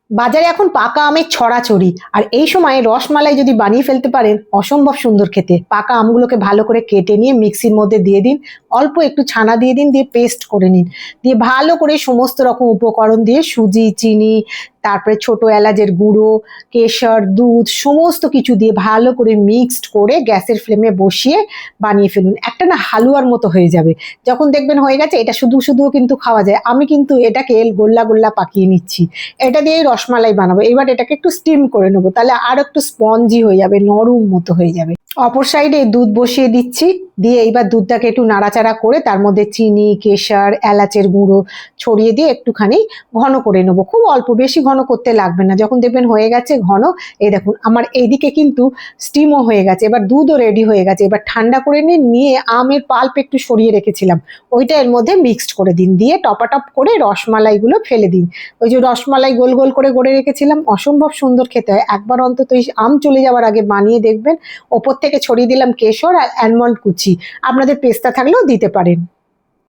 বাজারে এখন পাকা আমের ছড়াছড়ি, আর এই সময় রসমালাই যদি বানিয়ে ফেলতে পারেন অসম্ভব সুন্দর খেতে। পাকা আমগুলোকে ভালো করে কেটে নিয়ে মিক্সির মধ্যে দিয়ে দিন, অল্প একটু ছানা দিয়ে দিন, দিয়ে পেস্ট করে নিন, দিয়ে ভালো করে সমস্ত রকম উপকরণ দিয়ে সুজি, চিনি, তারপরে ছোট এলাচের গুঁড়ো, কেশর, দুধ সমস্ত কিছু দিয়ে ভালো করে মিক্সড করে গ্যাসের ফ্লেমে বসিয়ে বানিয়ে ফেলুন। একটা না হালুয়ার মতো হয়ে যাবে। যখন দেখবেন হয়ে গেছে, এটা শুধু শুধুও কিন্তু খাওয়া যায়। আমি কিন্তু এটাকে গোল্লা গোল্লা পাকিয়ে নিচ্ছি। এটা দিয়ে রসমালাই বানাবো। এবার এটাকে একটু স্টিম করে নেবো, তাহলে আর একটু স্পঞ্জি হয়ে যাবে, নরম মতো হয়ে যাবে। অপর সাইডে দুধ বসিয়ে দিচ্ছি, দিয়ে এইবার দুধটাকে একটু নাড়াচাড়া করে তার মধ্যে চিনি, কেশর, এলাচের গুঁড়ো ছড়িয়ে দিয়ে একটুখানি ঘন করে নেবো। খুব অল্প, বেশি ঘন করতে লাগবে না। যখন দেখবেন হয়ে গেছে ঘন, এই দেখুন আমার এইদিকে কিন্তু স্টিমও হয়ে গেছে, এবার দুধও রেডি হয়ে গেছে। এবার ঠান্ডা করে নিয়ে আমের পাল্প একটু সরিয়ে রেখেছিলাম, ওইটা এর মধ্যে মিক্সড করে দিন, দিয়ে টপাটপ করে রসমালাইগুলো ফেলে দিন। ওই যে রসমালাই গোল গোল করে গড়ে রেখেছিলাম, অসম্ভব সুন্দর খেতে হয়। একবার অন্তত এই আম চলে যাওয়ার আগে বানিয়ে দেখবেন। ওপর থেকে ছড়িয়ে দিলাম কেশর আর অ্যালমন্ড কুচি, আপনাদের পেস্তা থাকলেও দিতে পারেন।